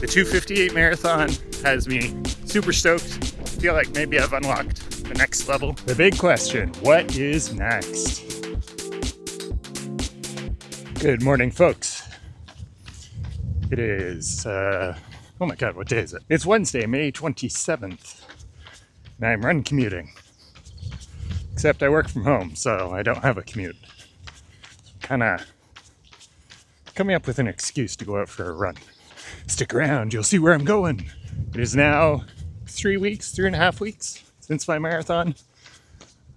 The 2:58 marathon has me super stoked. I feel like maybe I've unlocked the next level. The big question, what is next? Good morning, folks. It is, oh my God, what day is it? It's Wednesday, May 27th, and I'm run commuting. Except I work from home, so I don't have a commute. So kind of coming up with an excuse to go out for a run. Stick around, you'll see where I'm going. It is now 3.5 weeks since my marathon.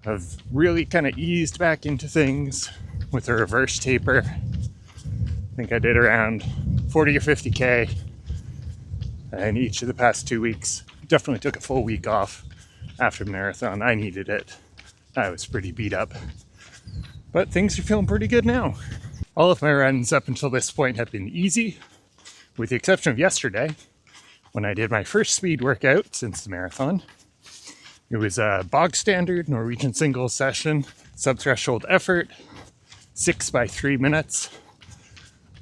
I've really kind of eased back into things with a reverse taper. I think I did around 40 or 50K in each of the past 2 weeks. Definitely took a full week off after the marathon. I needed it. I was pretty beat up. But things are feeling pretty good now. All of my runs up until this point have been easy, with the exception of yesterday, when I did my first speed workout since the marathon. It was a bog standard Norwegian Singles session, sub-threshold effort, 6 by 3 minutes.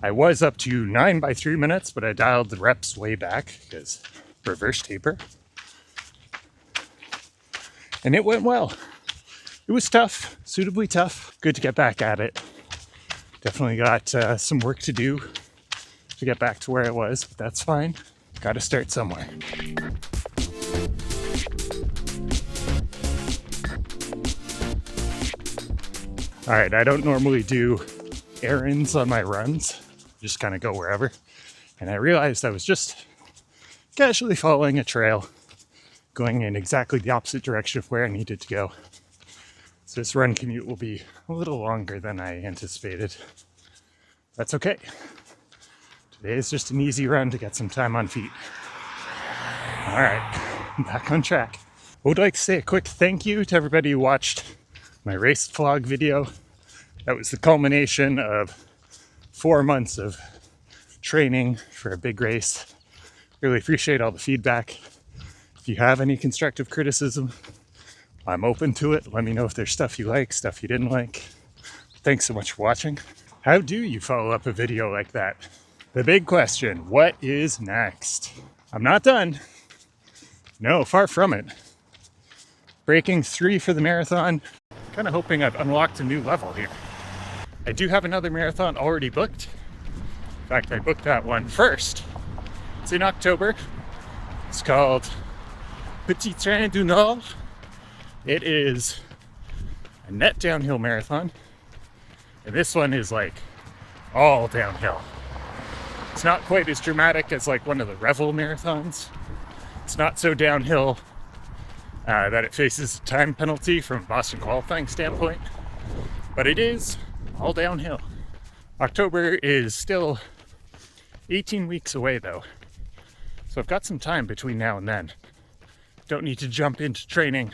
I was up to 9 by 3 minutes, but I dialed the reps way back because reverse taper. And it went well. It was tough, suitably tough. Good to get back at it. Definitely got some work to do to get back to where I was, but that's fine. Got to start somewhere. All right, I don't normally do errands on my runs, just kind of go wherever. And I realized I was just casually following a trail, going in exactly the opposite direction of where I needed to go. So this run commute will be a little longer than I anticipated. That's okay. Today is just an easy run to get some time on feet. All right, back on track. I would like to say a quick thank you to everybody who watched my race vlog video. That was the culmination of 4 months of training for a big race. Really appreciate all the feedback. If you have any constructive criticism, I'm open to it. Let me know if there's stuff you like, stuff you didn't like. Thanks so much for watching. How do you follow up a video like that? The big question, what is next? I'm not done. No, far from it. Breaking 3 for the marathon. Kind of hoping I've unlocked a new level here. I do have another marathon already booked. In fact, I booked that one first. It's in October. It's called Petit Train du Nord. It is a net downhill marathon, and this one is like all downhill. It's not quite as dramatic as like one of the Revel marathons. It's not so downhill that it faces a time penalty from a Boston qualifying standpoint, but it is all downhill. October is still 18 weeks away though, so I've got some time between now and then. Don't need to jump into training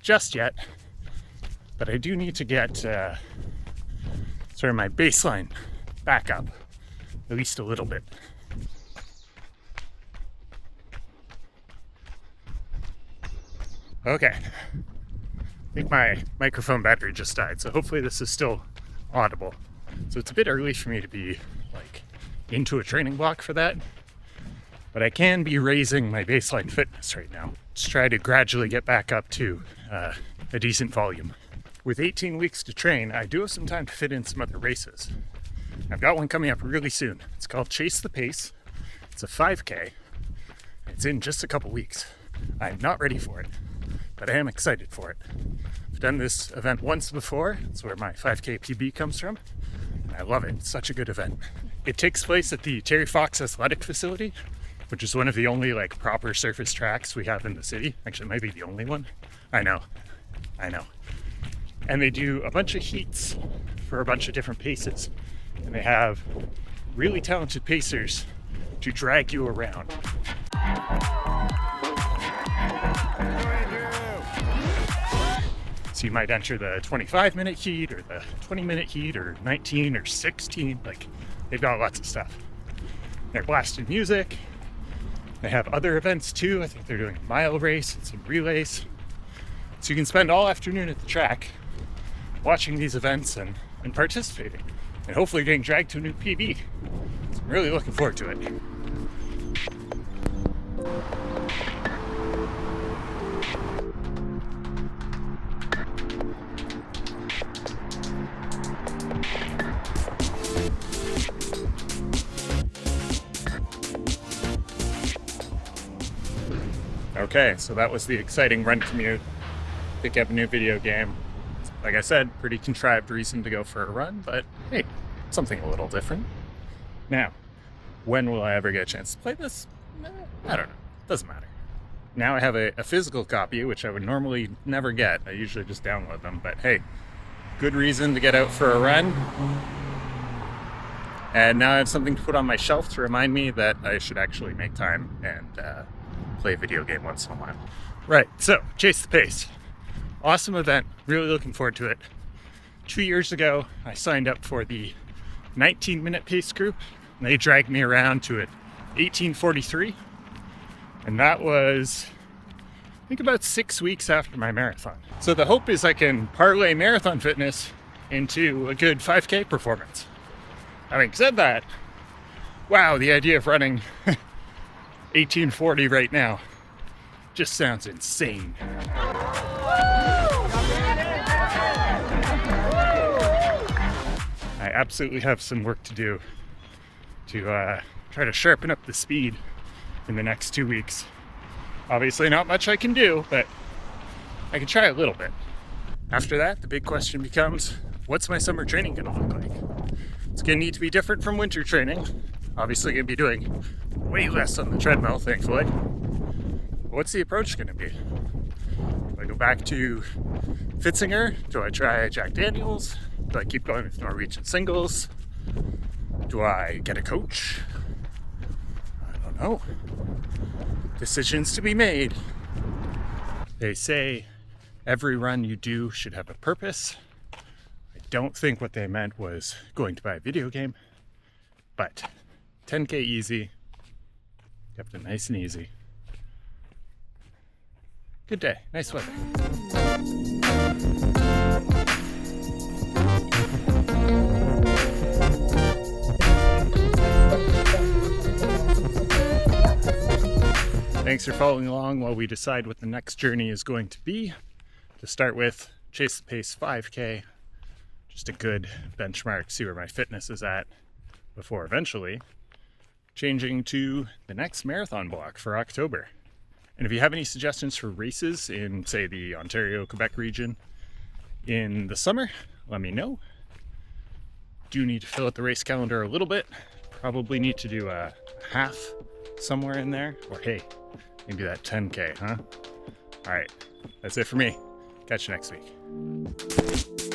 just yet, but I do need to get sort of my baseline back up, at least a little bit. Okay, I think my microphone battery just died, so hopefully this is still audible. So it's a bit early for me to be like into a training block for that, but I can be raising my baseline fitness right now. Just try to gradually get back up to a decent volume. With 18 weeks to train, I do have some time to fit in some other races. I've got one coming up really soon. It's called Chase the Pace. It's a 5K. It's in just a couple weeks. I'm not ready for it, but I am excited for it. I've done this event once before. It's where my 5K PB comes from. I love it. It's such a good event. It takes place at the Terry Fox Athletic Facility, which is one of the only like proper surface tracks we have in the city. Actually, maybe the only one. I know. And they do a bunch of heats for a bunch of different paces. And they have really talented pacers to drag you around. So you might enter the 25-minute heat or the 20-minute heat or 19 or 16. Like, they've got lots of stuff. They're blasting music. They have other events too. I think they're doing a mile race and some relays. So you can spend all afternoon at the track watching these events and participating and hopefully getting dragged to a new PB. So I'm really looking forward to it. Okay, so that was the exciting run commute. Pick up a new video game. Like I said, pretty contrived reason to go for a run, but hey, something a little different. Now, when will I ever get a chance to play this? I don't know. Doesn't matter. Now I have a physical copy, which I would normally never get. I usually just download them, but hey, good reason to get out for a run. And now I have something to put on my shelf to remind me that I should actually make time and play a video game once in a while. Right, so Chase the Pace. Awesome event, really looking forward to it. 2 years ago, I signed up for the 19-minute pace group. And they dragged me around to it 18:43. And that was, I think, about 6 weeks after my marathon. So the hope is I can parlay marathon fitness into a good 5K performance. Having said that, wow, the idea of running 18:40 right now just sounds insane. I absolutely have some work to do to try to sharpen up the speed in the next 2 weeks. Obviously not much I can do, but I can try a little bit. After that, the big question becomes, what's my summer training gonna look like? It's gonna need to be different from winter training. Obviously gonna be doing way less on the treadmill, thankfully. But what's the approach gonna be? Do I go back to Fitzinger? Do I try Jack Daniels? Do I keep going with Norwegian Singles? Do I get a coach? I don't know. Decisions to be made. They say every run you do should have a purpose. I don't think what they meant was going to buy a video game, but 10K easy, kept it nice and easy. Good day, nice weather. Thanks for following along while we decide what the next journey is going to be. To start with, Chase the Pace 5K. Just a good benchmark, see where my fitness is at before eventually changing to the next marathon block for October. And if you have any suggestions for races in, say, the Ontario-Quebec region in the summer, let me know. Do need to fill out the race calendar a little bit. Probably need to do a half somewhere in there, or hey, maybe that 10K, huh? All right, that's it for me. Catch you next week.